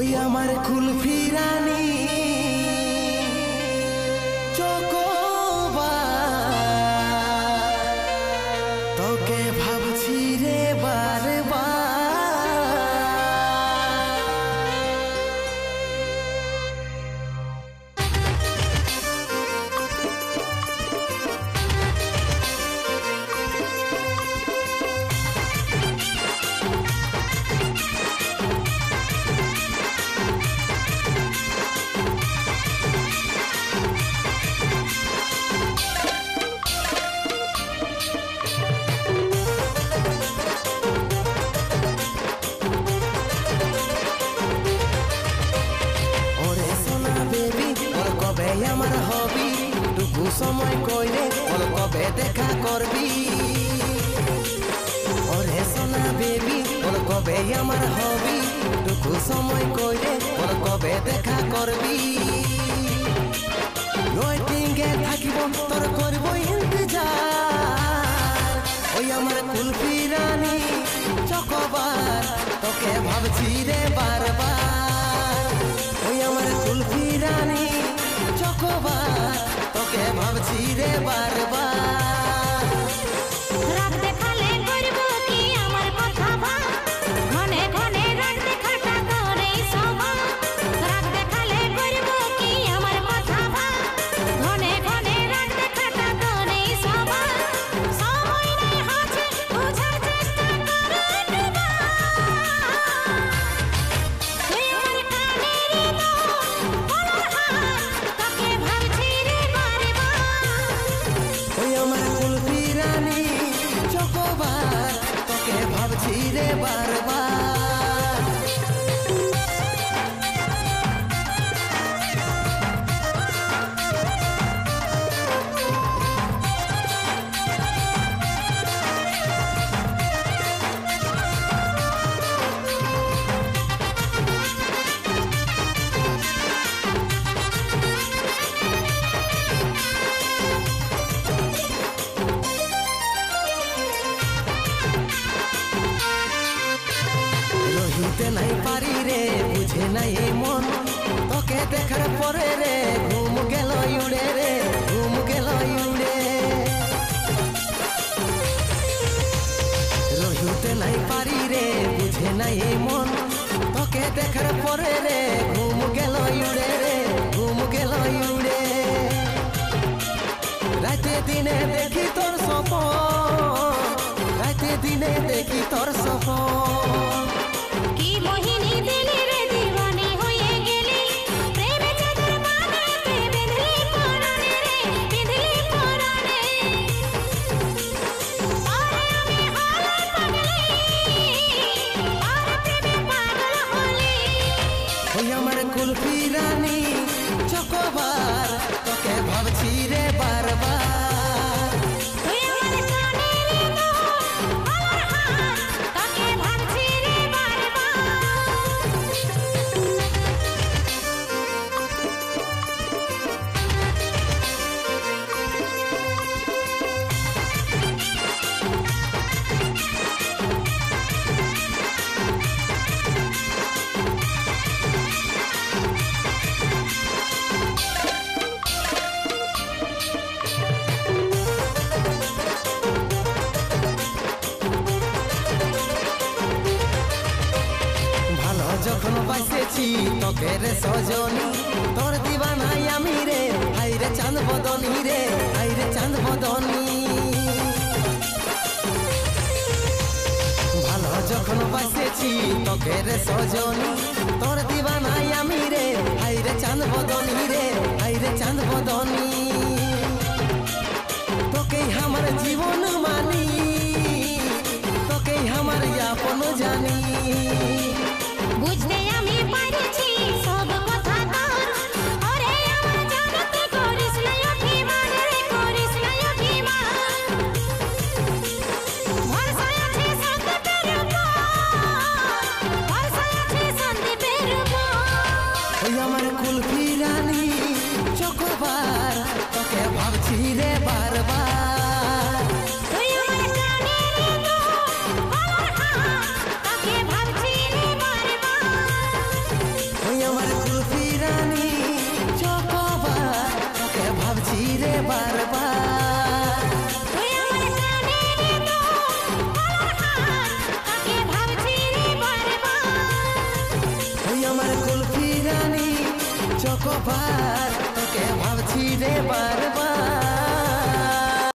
ওই আমার কুলফি রানী তোকে ভাবছি রে বারবার। আমার হবি টুকু সময় কইলে ওর কবে দেখা করবি। ওরে সোনা বেবি ওর কবে আমার হবি টুকু সময় কইলে ওর কবে দেখা করবি। ওয়েটিংয়ে থাকিব তোর করব ইন্তজার। ওই আমার কুলফি রানী চকোবার তোকে ভাবছি রে বারবার। ওই আমার কুলফি রানী চকোবার তোকে ভাবছি রে বারবার। রাত দেখালে করব কি আমার কথা ভাব ঘনে ঘনে রাত দেখাটা তোরেই সভা। রাত দেখালে করব কি আমার কথা ভাব ঘনে ঘনে রাত দেখাটা তোরেই সভা। সময় নাই হাতে বুঝার চেষ্টা কর একবার। তুই আমার কানের বলার হাত তোকে ভাবছি রে বারবার। ওই আমার কুলফি রানী চকোবার তোকে ভাবছি রে বারবার। রহিতে নাই পারি রে বুঝে নাই এই মন তোকে দেখার পরে রে ঘুম গেল উড়ে রে ঘুম গেল উড়ে। রহিতে নাই পারি রে বুঝে নাই এই মন তোকে দেখার পরে রে ঘুম গেল উড়ে রে ঘুম গেল উড়ে। রাতে দিনে দেখি তোর স্বপ্ন রাতে দিনে দেখি তোর স্বপ্ন। কি মোহিনী দিলি রে দিওয়ানি হয়ে গেলি প্রেমে চাদর বানাতে বেঁধলি পরাণে রে বেঁধলি পরাণে। আরে আমি হলে পাগলি আর প্রেমে পাগল হলি। ওই আমার কুলফি রানী চকোবার তোকে ভাবছি রে বারবার। তুই আমার কানের বলার হাত তোকে ভাবছি রে বারবার। ভালো যখন বাসেছি তোকে রে সজনী তোর দিবানাই আমি রে হাই রে চাঁদ বদনী রে হাই রে চাঁদ বদনী। ভালো যখন বাসেছি তোকে রে সজনী তোর দিবানাই আমি রে হাই রে চাঁদ বদনী রে হাই রে চাঁদ বদনী। তোকেই আমার জীবন মানি তোকেই আমার আপন জানি। বুঝতে আমি পারছি সব কথা তোর। ওরে আমার জানতে করিস না অভিমান রে করিস না অভিমান। ভরসা আছে সন্দীপের উপর ভরসা আছে সন্দীপের উপর। ওই আমার কুলফি রানী চকোবার তোকে ভাবছি রে বারবার। তুই আমার কানের বলার হাত তোকে ভাবছি রে ভাবছি রে বারবার। তুই আমার কানের দোলার হার, তাকে ভাবছি রে বারবার। তুই আমার কুলফি রানী চকোবার, তোকে ভাবছি রে বারবার।